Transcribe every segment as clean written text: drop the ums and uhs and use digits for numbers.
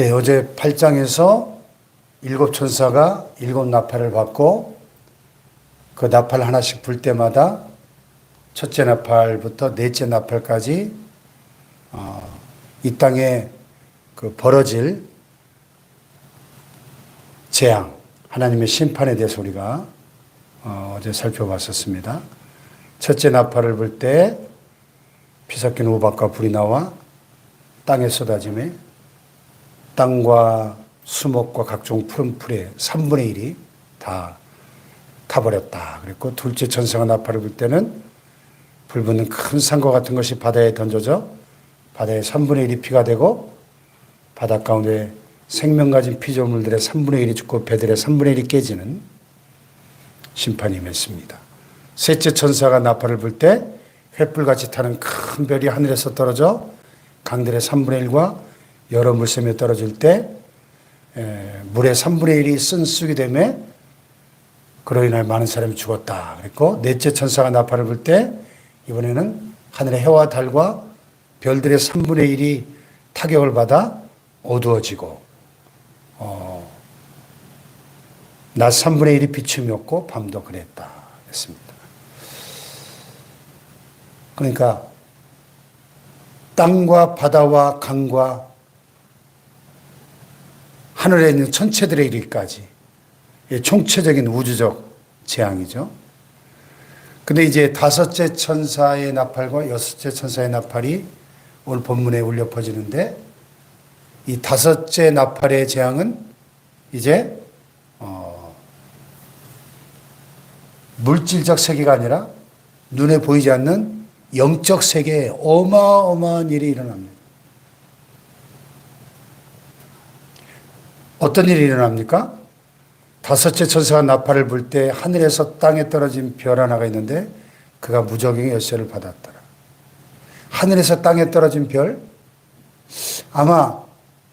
예, 어제 8장에서 일곱 천사가 일곱 나팔을 받고 그 나팔 하나씩 불 때마다 첫째 나팔부터 넷째 나팔까지 이 땅에 그 벌어질 재앙, 하나님의 심판에 대해서 우리가 어제 살펴봤었습니다. 첫째 나팔을 불 때 피 섞인 우박과 불이 나와 땅에 쏟아지며 땅과 수목과 각종 푸른 풀의 3분의 1이 다 타버렸다. 그랬고 둘째 천사가 나팔을 불 때는 불 붙는 큰 산과 같은 것이 바다에 던져져 바다의 3분의 1이 피가 되고 바다 가운데 생명 가진 피조물들의 3분의 1이 죽고 배들의 3분의 1이 깨지는 심판이 임했습니다. 셋째 천사가 나팔을 불 때 횃불같이 타는 큰 별이 하늘에서 떨어져 강들의 3분의 1과 여러 물샘에 떨어질 때 물의 3분의 1이 쓴쑥이 되며 그로 인하여 많은 사람이 죽었다. 그랬고 넷째 천사가 나팔을 불 때 이번에는 하늘의 해와 달과 별들의 3분의 1이 타격을 받아 어두워지고 낮 3분의 1이 비춤이 없고 밤도 그랬다. 했습니다. 그러니까 땅과 바다와 강과 하늘에 있는 천체들에 이르기까지 총체적인 우주적 재앙이죠. 근데 이제 다섯째 천사의 나팔과 여섯째 천사의 나팔이 오늘 본문에 울려 퍼지는데 이 다섯째 나팔의 재앙은 이제 물질적 세계가 아니라 눈에 보이지 않는 영적 세계에 어마어마한 일이 일어납니다. 어떤 일이 일어납니까? 다섯째 천사가 나팔을 불 때 하늘에서 땅에 떨어진 별 하나가 있는데 그가 무적행의 열쇠를 받았더라. 하늘에서 땅에 떨어진 별? 아마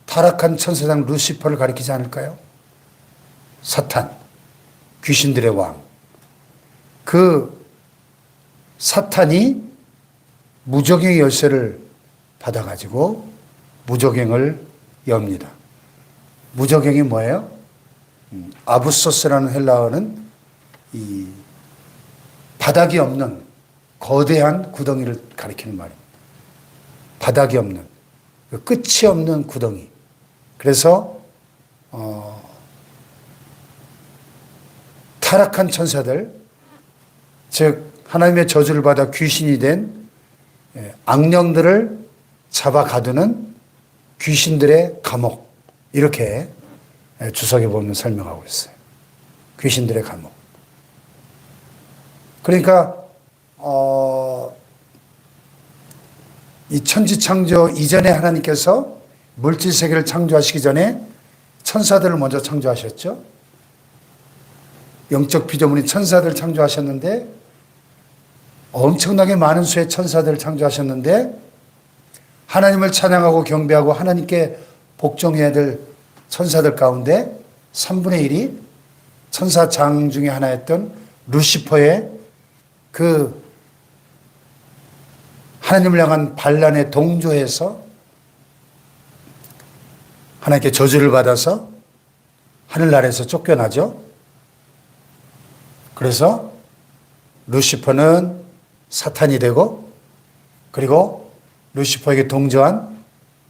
타락한 천사장 루시퍼를 가리키지 않을까요? 사탄, 귀신들의 왕. 그 사탄이 무적행의 열쇠를 받아가지고 무적행을 엽니다. 무적행이 뭐예요? 아부소스라는 헬라어는 이 바닥이 없는 거대한 구덩이를 가리키는 말입니다. 바닥이 없는, 끝이 없는 구덩이. 그래서 타락한 천사들, 즉 하나님의 저주를 받아 귀신이 된 악령들을 잡아 가두는 귀신들의 감옥, 이렇게 주석에 보면 설명하고 있어요. 귀신들의 감옥. 그러니까 이 천지창조 이전에 하나님께서 물질세계를 창조하시기 전에 천사들을 먼저 창조하셨죠. 영적 피조물인 천사들을 창조하셨는데 엄청나게 많은 수의 천사들을 창조하셨는데 하나님을 찬양하고 경배하고 하나님께 복종해야 될 천사들 가운데 3분의 1이 천사장 중에 하나였던 루시퍼의 그 하나님을 향한 반란에 동조해서 하나님께 저주를 받아서 하늘나라에서 쫓겨나죠. 그래서 루시퍼는 사탄이 되고 그리고 루시퍼에게 동조한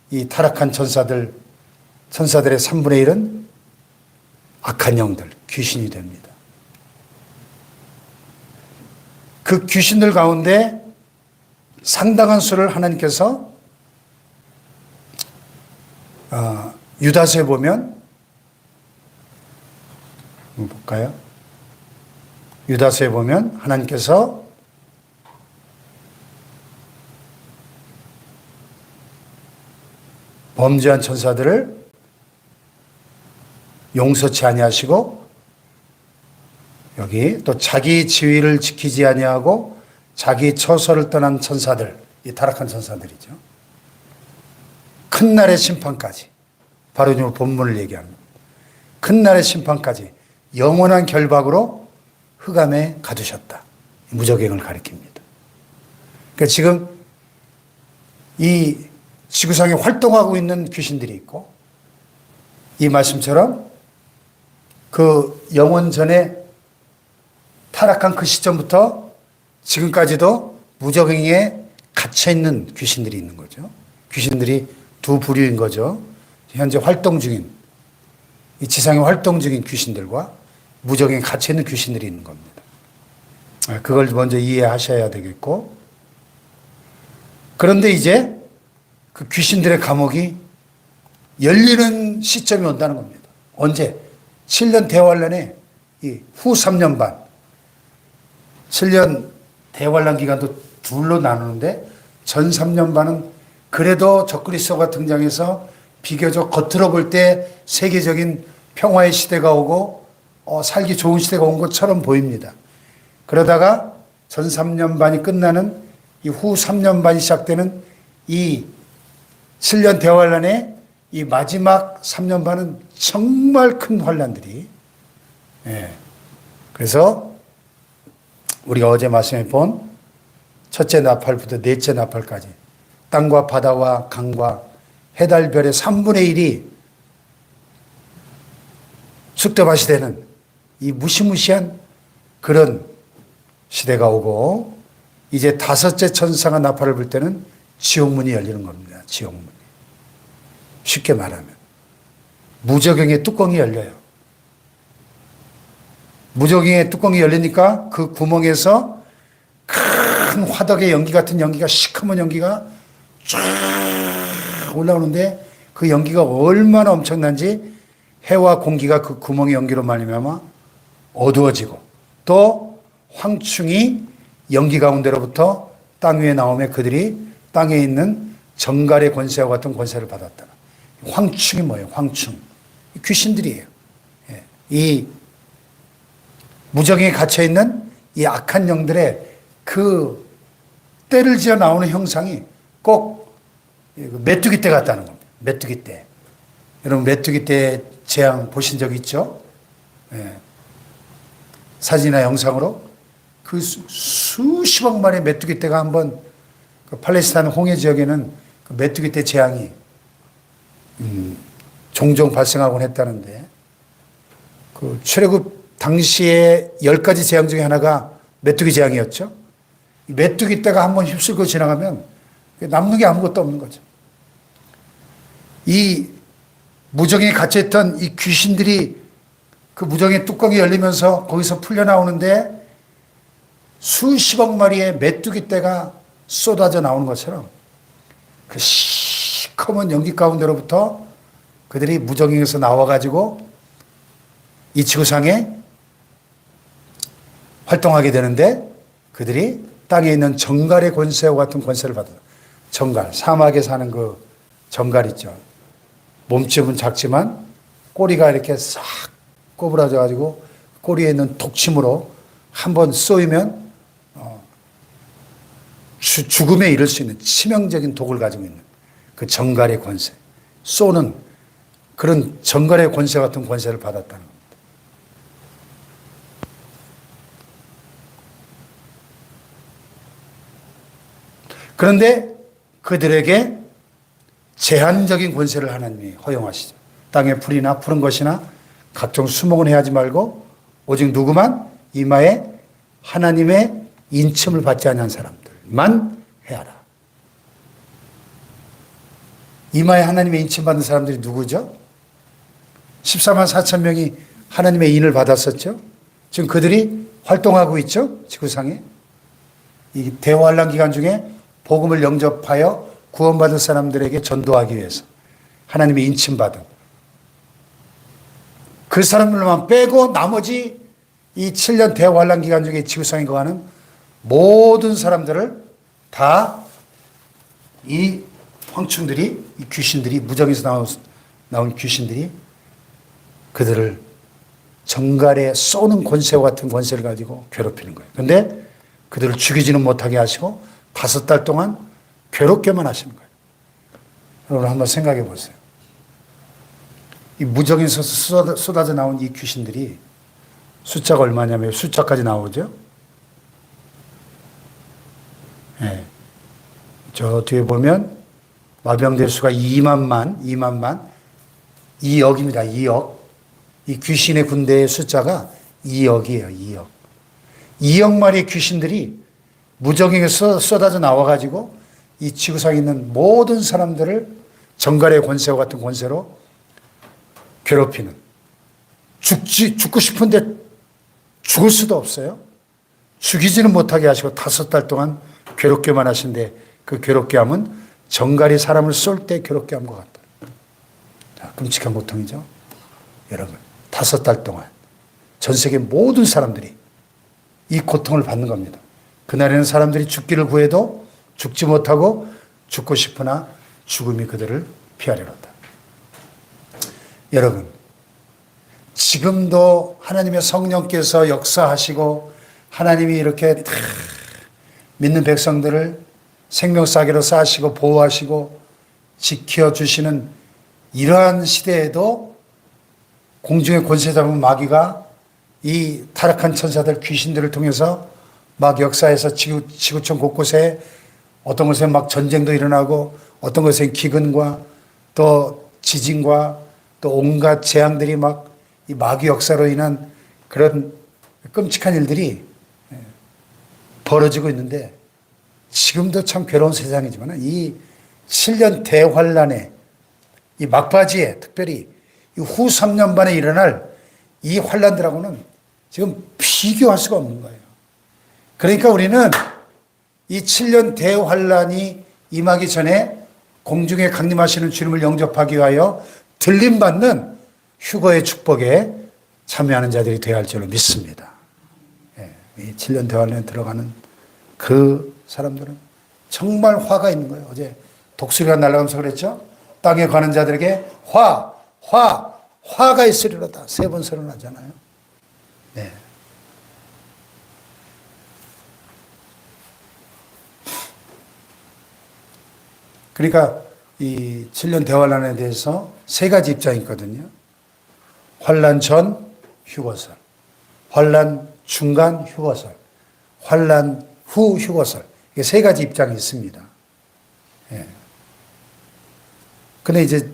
이 타락한 천사들의 3분의 1은 악한 영들, 귀신이 됩니다. 그 귀신들 가운데 상당한 수를 하나님께서 유다서에 보면 볼까요? 유다서에 보면 하나님께서 범죄한 천사들을 용서치 아니하시고 여기 또 자기 지위를 지키지 아니하고 자기 처소를 떠난 천사들, 이 타락한 천사들이죠. 큰 날의 심판까지, 바로 오늘 본문을 얘기합니다. 큰 날의 심판까지 영원한 결박으로 흑암에 가두셨다. 무적행을 가리킵니다. 그러니까 지금 이 지구상에 활동하고 있는 귀신들이 있고 이 말씀처럼 그 영원 전에 타락한 그 시점부터 지금까지도 무적행에 갇혀있는 귀신들이 있는 거죠. 귀신들이 두 부류인 거죠. 현재 활동 중인, 이 지상에 활동 중인 귀신들과 무적행에 갇혀있는 귀신들이 있는 겁니다. 그걸 먼저 이해하셔야 되겠고, 그런데 이제 그 귀신들의 감옥이 열리는 시점이 온다는 겁니다. 언제? 7년 대환란에 후 3년 반, 7년 대환란 기간도 둘로 나누는데 전 3년 반은 그래도 적그리스도가 등장해서 비교적 겉으로 볼 때 세계적인 평화의 시대가 오고 살기 좋은 시대가 온 것처럼 보입니다. 그러다가 전 3년 반이 끝나는 이 후 3년 반이 시작되는 이 7년 대환란의 이 마지막 3년 반은 정말 큰 환란들이, 그래서 우리가 어제 말씀해 본 첫째 나팔부터 넷째 나팔까지 땅과 바다와 강과 해달별의 3분의 1이 쑥대밭이 되는 이 무시무시한 그런 시대가 오고, 이제 다섯째 천사가 나팔을 불 때는 지옥문이 열리는 겁니다. 지옥문. 쉽게 말하면 무저갱의 뚜껑이 열려요. 무저갱의 뚜껑이 열리니까 그 구멍에서 큰 화덕의 연기 같은 연기가, 시커먼 연기가 쫙 올라오는데 그 연기가 얼마나 엄청난지 해와 공기가 그 구멍의 연기로 말미암아 어두워지고, 또 황충이 연기 가운데로부터 땅 위에 나오며 그들이 땅에 있는 정갈의 권세와 같은 권세를 받았다. 황충이 뭐예요? 황충. 귀신들이에요. 이 무정에 갇혀있는 이 악한 영들의 그 때를 지어 나오는 형상이 꼭 메뚜기 떼 같다는 겁니다. 메뚜기 떼. 여러분 메뚜기 떼 재앙 보신 적 있죠? 사진이나 영상으로 그 수십억 마리의 메뚜기 떼가 한번 그 팔레스타인 홍해 지역에는 그 메뚜기 떼 재앙이 종종 발생하곤 했다는데, 그 출애굽 당시에 10가지 재앙 중에 하나가 메뚜기 재앙이었죠. 메뚜기 떼가 한번 휩쓸고 지나가면 남는 게 아무것도 없는 거죠. 이 무정에 갇혀있던 이 귀신들이 그 무정의 뚜껑이 열리면서 거기서 풀려나오는데 수십억 마리의 메뚜기 떼가 쏟아져 나오는 것처럼 그 시커먼 연기 가운데로부터 그들이 무정에서 나와가지고 이 지구상에 활동하게 되는데, 그들이 땅에 있는 정갈의 권세와 같은 권세를 받아. 정갈, 사막에 사는 그 정갈 있죠. 몸집은 작지만 꼬리가 이렇게 싹 꼬부라져가지고 꼬리에 있는 독침으로 한번 쏘이면 죽음에 이를 수 있는 치명적인 독을 가지고 있는 그 정갈의 권세, 쏘는 그런 정갈의 권세 같은 권세를 받았다는 겁니다. 그런데 그들에게 제한적인 권세를 하나님이 허용하시죠. 땅에 풀이나 푸른 것이나 각종 수목은 해하지 말고 오직 누구만 이마에 하나님의 인침을 받지 않은 사람들만 해하라. 이마에 하나님의 인침 받은 사람들이 누구죠? 14만 4천 명이 하나님의 인을 받았었죠. 지금 그들이 활동하고 있죠. 지구상에. 이 대환란 기간 중에 복음을 영접하여 구원받은 사람들에게 전도하기 위해서 하나님의 인침받은 그 사람들만 빼고 나머지 이 7년 대환란 기간 중에 지구상에 거하는 모든 사람들을 다 이 황충들이, 이 귀신들이, 무정에서 나온 귀신들이 그들을 정갈에 쏘는 권세와 같은 권세를 가지고 괴롭히는 거예요. 그런데 그들을 죽이지는 못하게 하시고 5달 동안 괴롭게만 하시는 거예요. 여러분 한번 생각해 보세요. 이 무정에서 쏟아져 나온 이 귀신들이 숫자가 얼마냐면 숫자까지 나오죠. 네. 저 뒤에 보면 마병될 수가 2만만 2억입니다. 2억. 이 귀신의 군대의 숫자가 2억이에요. 2억. 2억 마리의 귀신들이 무적에서 쏟아져 나와가지고 이 지구상에 있는 모든 사람들을 정갈의 권세와 같은 권세로 괴롭히는, 죽고 싶은데 죽을 수도 없어요. 죽이지는 못하게 하시고 5달 동안 괴롭게만 하신데, 그 괴롭게 함은 정갈이 사람을 쏠 때 괴롭게 한 것 같다. 자, 끔찍한 고통이죠. 여러분, 5달 동안 전 세계 모든 사람들이 이 고통을 받는 겁니다. 그날에는 사람들이 죽기를 구해도 죽지 못하고 죽고 싶으나 죽음이 그들을 피하려다. 여러분, 지금도 하나님의 성령께서 역사하시고 하나님이 이렇게 믿는 백성들을 생명사계로 쌓으시고 보호하시고 지켜주시는 이러한 시대에도 공중의 권세 잡은 마귀가 이 타락한 천사들 귀신들을 통해서 막 역사에서 지구촌 곳곳에 어떤 곳에 막 전쟁도 일어나고 어떤 곳에 기근과 또 지진과 또 온갖 재앙들이 막 이 마귀 역사로 인한 그런 끔찍한 일들이 벌어지고 있는데, 지금도 참 괴로운 세상이지만 이 7년 대환란에 이 막바지에 특별히 이 후 3년 반에 일어날 이 환란들하고는 지금 비교할 수가 없는 거예요. 그러니까 우리는 이 7년 대환란이 임하기 전에 공중에 강림하시는 주님을 영접하기 위하여 들림받는 휴거의 축복에 참여하는 자들이 되어야 할 줄로 믿습니다. 이 7년 대환란에 들어가는 그 사람들은 정말 화가 있는 거예요. 어제 독수리가 날아가면서 그랬죠? 땅에 가는 자들에게 화가 있으리로다. 3번 선언하잖아요. 네. 그러니까 이 7년 대환란에 대해서 3가지 입장이 있거든요. 환란 전 휴거설, 환란 중간 휴거설, 환란 후 휴거설. 이게 3가지 입장이 있습니다. 예. 근데 이제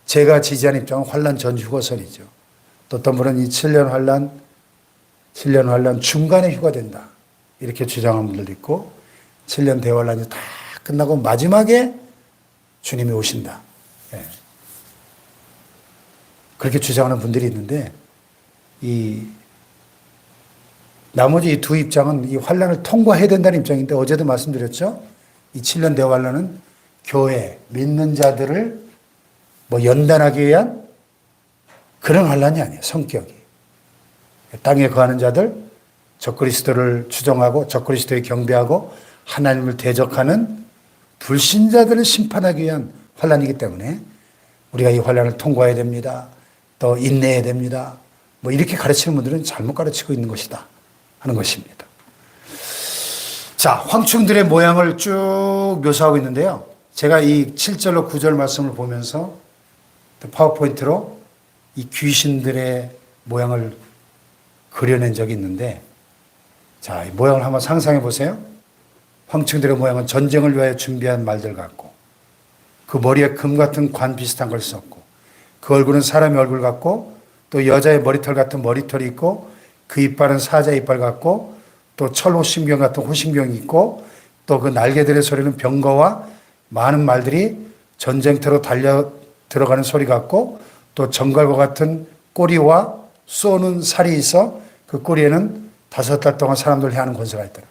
제가 지지하는 입장은 환란 전 휴거설이죠. 또 어떤 분은 이 7년 환란 중간에 휴거된다, 이렇게 주장하는 분들도 있고, 7년 대환란이 다 끝나고 마지막에 주님이 오신다. 예. 그렇게 주장하는 분들이 있는데, 이 나머지 이 2 입장은 이 환란을 통과해야 된다는 입장인데, 어제도 말씀드렸죠? 이 7년 대환란은 교회, 믿는 자들을 연단하기 위한 그런 환란이 아니에요. 성격이. 땅에 거하는 자들, 적그리스도를 추종하고 적그리스도에 경배하고 하나님을 대적하는 불신자들을 심판하기 위한 환란이기 때문에 우리가 이 환란을 통과해야 됩니다. 또 인내해야 됩니다. 이렇게 가르치는 분들은 잘못 가르치고 있는 것이다 하는 것입니다. 자, 황충들의 모양을 쭉 묘사하고 있는데요. 제가 이 7절로 9절 말씀을 보면서 파워포인트로 이 귀신들의 모양을 그려낸 적이 있는데, 자, 이 모양을 한번 상상해 보세요. 황충들의 모양은 전쟁을 위하여 준비한 말들 같고, 그 머리에 금 같은 관 비슷한 걸 썼고, 그 얼굴은 사람의 얼굴 같고, 또 여자의 머리털 같은 머리털이 있고, 그 이빨은 사자 이빨 같고, 또 철호심경 같은 호심경이 있고, 또 그 날개들의 소리는 병거와 많은 말들이 전쟁터로 달려 들어가는 소리 같고, 또 정갈과 같은 꼬리와 쏘는 살이 있어 그 꼬리에는 5달 동안 사람들을 해하는 권세가 있더라.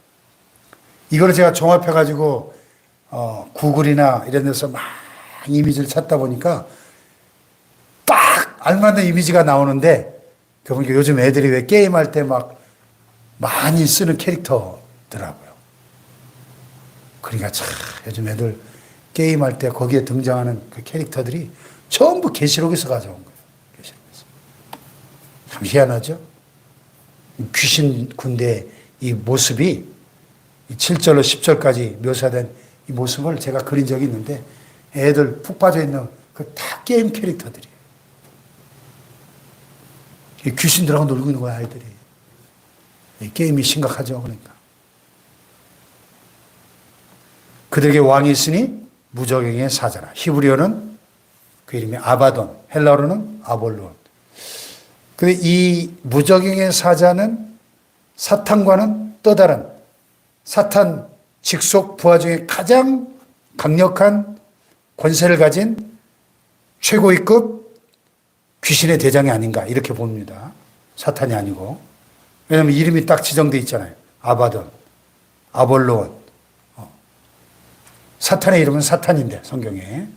이거를 제가 종합해가지고 구글이나 이런 데서 막 이미지를 찾다 보니까 딱 알맞는 이미지가 나오는데, 그 보니까 요즘 애들이 왜 게임할 때 막 많이 쓰는 캐릭터더라고요. 그러니까 참 요즘 애들 게임할 때 거기에 등장하는 그 캐릭터들이 전부 계시록에서 가져온 거예요. 계시록에서. 참 희한하죠? 귀신 군대의 이 모습이 7절로 10절까지 묘사된 이 모습을 제가 그린 적이 있는데, 애들 푹 빠져 있는 그 다 게임 캐릭터들이에요. 귀신들하고 놀고 있는 거야, 아이들이. 이 게임이 심각하죠, 그러니까. 그들에게 왕이 있으니 무적행의 사자라. 히브리어는 그 이름이 아바돈, 헬라어로는 아볼론. 근데 이 무적행의 사자는 사탄과는 또 다른 사탄 직속 부하 중에 가장 강력한 권세를 가진 최고위급 귀신의 대장이 아닌가 이렇게 봅니다. 사탄이 아니고. 왜냐하면 이름이 딱 지정되어 있잖아요. 아바돈, 아볼론. 사탄의 이름은 사탄인데 성경에.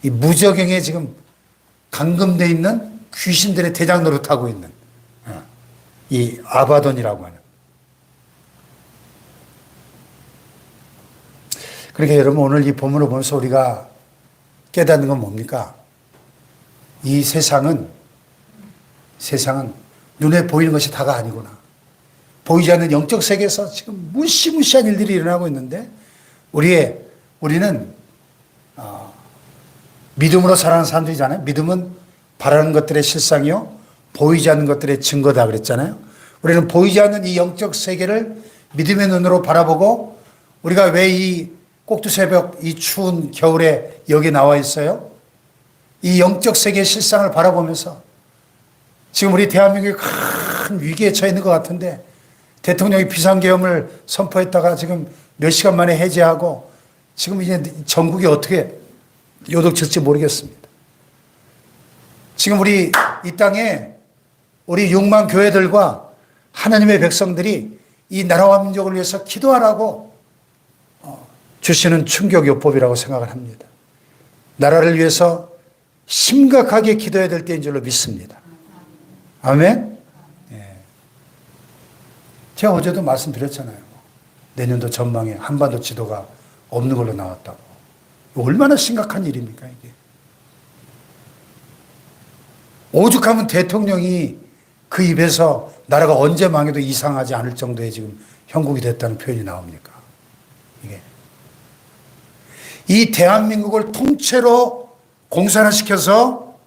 이 무적행에 지금 감금되어 있는 귀신들의 대장 노릇하고 있는 이 아바돈이라고 하는. 그러니까 여러분 오늘 이 본문을 보면서 우리가 깨닫는 건 뭡니까? 이 세상은 눈에 보이는 것이 다가 아니구나. 보이지 않는 영적 세계에서 지금 무시무시한 일들이 일어나고 있는데 우리는 믿음으로 살아가는 사람들이잖아요. 믿음은 바라는 것들의 실상이요 보이지 않는 것들의 증거다 그랬잖아요. 우리는 보이지 않는 이 영적 세계를 믿음의 눈으로 바라보고 우리가 왜 이 꼭두새벽 이 추운 겨울에 여기 나와 있어요? 이 영적 세계의 실상을 바라보면서 지금 우리 대한민국이 큰 위기에 처해 있는 것 같은데 대통령이 비상계엄을 선포했다가 지금 몇 시간 만에 해제하고 지금 이제 전국이 어떻게 요동칠지 모르겠습니다. 지금 우리 이 땅에 우리 6만 교회들과 하나님의 백성들이 이 나라와 민족을 위해서 기도하라고 주시는 충격요법이라고 생각을 합니다. 나라를 위해서 심각하게 기도해야 될 때인 줄로 믿습니다. 아멘? 예. 제가 어제도 말씀드렸잖아요. 내년도 전망에 한반도 지도가 없는 걸로 나왔다고. 얼마나 심각한 일입니까, 이게? 오죽하면 대통령이 그 입에서 나라가 언제 망해도 이상하지 않을 정도의 지금 형국이 됐다는 표현이 나옵니까? 이게. 이 대한민국을 통째로 공산화시켜서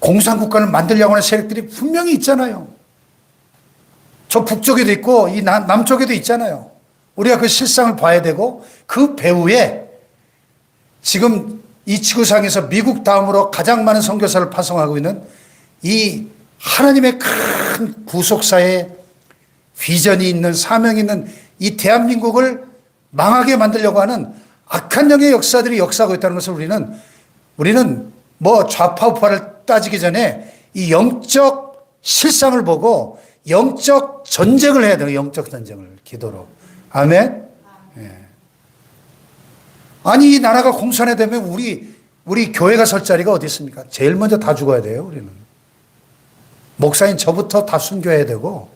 공산국가를 만들려고 하는 세력들이 분명히 있잖아요. 저 북쪽에도 있고 이 남쪽에도 있잖아요. 우리가 그 실상을 봐야 되고 그 배후에 지금 이 지구상에서 미국 다음으로 가장 많은 선교사를 파송하고 있는 이 하나님의 큰 구속사의 비전이 있는 사명이 있는 이 대한민국을 망하게 만들려고 하는 악한 영의 역사들이 역사하고 있다는 것을 우리는 뭐 좌파 우파를 따지기 전에 이 영적 실상을 보고 영적 전쟁을 해야 돼요. 영적 전쟁을 기도로. 아멘. 예. 아니 이 나라가 공산화되면 우리 교회가 설 자리가 어디 있습니까? 제일 먼저 다 죽어야 돼요. 우리는 목사인 저부터 다 순교해야 되고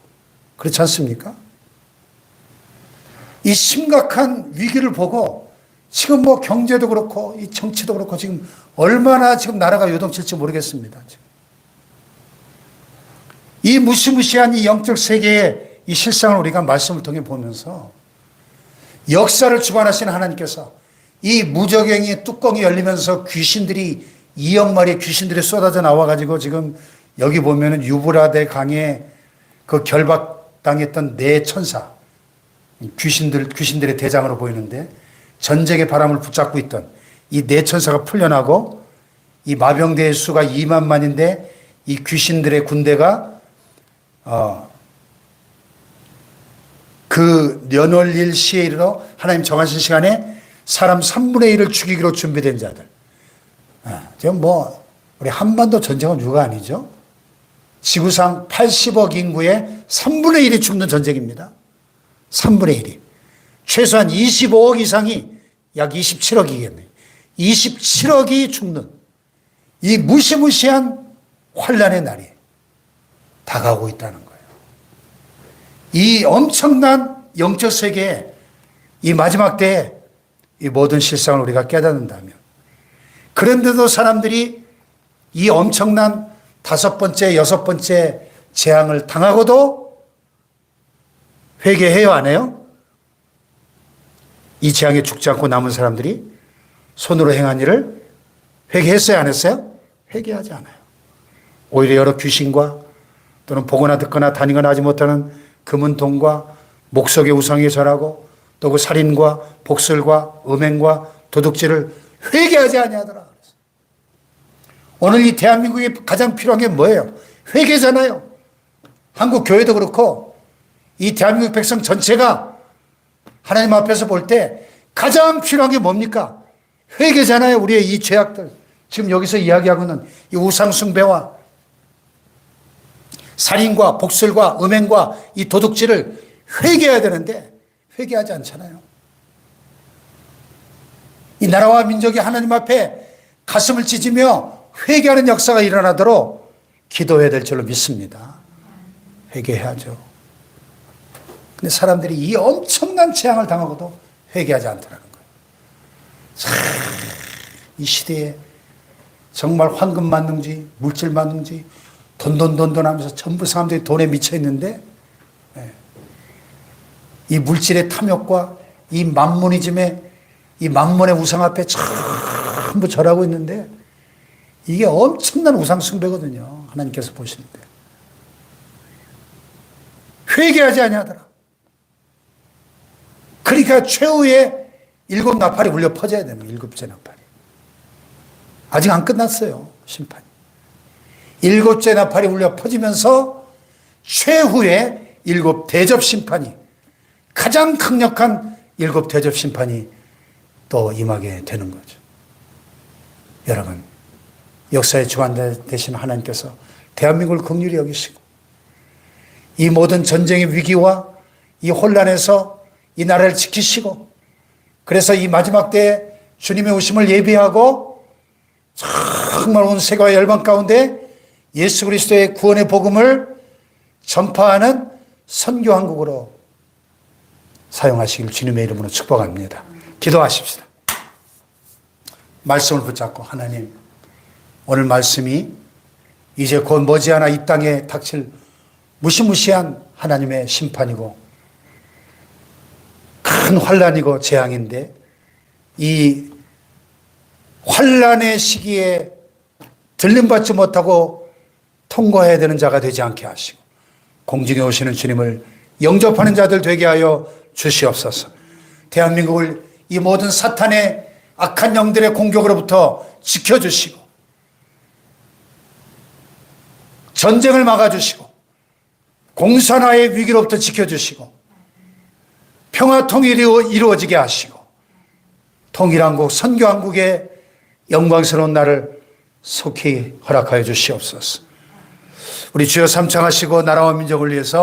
그렇지 않습니까? 이 심각한 위기를 보고 지금 뭐 경제도 그렇고 이 정치도 그렇고 지금 얼마나 지금 나라가 요동칠지 모르겠습니다. 지금. 이 무시무시한 이 영적 세계의 이 실상을 우리가 말씀을 통해 보면서 역사를 주관하시는 하나님께서 이 무적행의 뚜껑이 열리면서 귀신들이 2억 마리의 귀신들이 쏟아져 나와가지고 지금 여기 보면은 유브라데 강에 그 결박당했던 네 천사 귀신들의 대장으로 보이는데 전쟁의 바람을 붙잡고 있던 이 네 천사가 풀려나고 이 마병대의 수가 2만만인데 이 귀신들의 군대가 그 년월일 시에 이르러 하나님 정하신 시간에 사람 3분의 1을 죽이기로 준비된 자들. 지금 뭐 우리 한반도 전쟁은 유가 아니죠. 지구상 80억 인구의 3분의 1이 죽는 전쟁입니다. 3분의 1이. 최소한 25억 이상이 약 27억이겠네요. 27억이 죽는 이 무시무시한 환란의 날이 다가오고 있다는 거예요. 이 엄청난 영적 세계에 이 마지막 때에 이 모든 실상을 우리가 깨닫는다면 그런데도 사람들이 이 엄청난 5번째, 6번째 재앙을 당하고도 회개해요, 안 해요? 이 재앙에 죽지 않고 남은 사람들이 손으로 행한 일을 회개했어요, 안 했어요? 회개하지 않아요. 오히려 여러 귀신과 또는 보거나 듣거나 다니거나 하지 못하는 금은 동과 목석의 우상에 절하고 또 그 살인과 복술과 음행과 도둑질을 회개하지 아니하더라. 오늘 이 대한민국에 가장 필요한 게 뭐예요? 회개잖아요. 한국 교회도 그렇고 이 대한민국 백성 전체가 하나님 앞에서 볼 때 가장 필요한 게 뭡니까? 회개잖아요. 우리의 이 죄악들. 지금 여기서 이야기하고 있는 이 우상숭배와 살인과 복술과 음행과 이 도둑질을 회개해야 되는데 회개하지 않잖아요. 이 나라와 민족이 하나님 앞에 가슴을 찢으며 회개하는 역사가 일어나도록 기도해야 될 줄로 믿습니다. 회개해야죠. 근데 사람들이 이 엄청난 재앙을 당하고도 회개하지 않더라는 거예요. 참, 이 시대에 정말 황금 만능주의, 물질 만능주의, 돈 하면서 전부 사람들이 돈에 미쳐 있는데, 이 물질의 탐욕과 이 만모니즘의 이 만몬의 우상 앞에 전부 절하고 있는데, 이게 엄청난 우상 숭배거든요. 하나님께서 보시는데. 회개하지 아니하더라. 그러니까 최후의 7 나팔이 울려 퍼져야 됩니다. 7째 나팔이. 아직 안 끝났어요. 심판이. 7째 나팔이 울려 퍼지면서 최후의 7 대접 심판이, 가장 강력한 7 대접 심판이 또 임하게 되는 거죠. 여러분, 역사의 주관 되신 하나님께서 대한민국을 긍휼히 여기시고 이 모든 전쟁의 위기와 이 혼란에서 이 나라를 지키시고, 그래서 이 마지막 때에 주님의 오심을 예비하고 정말 온 세계와 열방 가운데 예수 그리스도의 구원의 복음을 전파하는 선교한국으로 사용하시길 주님의 이름으로 축복합니다. 기도하십시다. 말씀을 붙잡고, 하나님, 오늘 말씀이 이제 곧 머지않아 이 땅에 닥칠 무시무시한 하나님의 심판이고 큰 환란이고 재앙인데, 이 환란의 시기에 들림받지 못하고 통과해야 되는 자가 되지 않게 하시고 공중에 오시는 주님을 영접하는 자들 되게 하여 주시옵소서. 대한민국을 이 모든 사탄의 악한 영들의 공격으로부터 지켜주시고 전쟁을 막아주시고 공산화의 위기로부터 지켜주시고 평화 통일이 이루어지게 하시고 통일한국, 선교한국의 영광스러운 날을 속히 허락하여 주시옵소서. 우리 주여 삼창하시고 나라와 민족을 위해서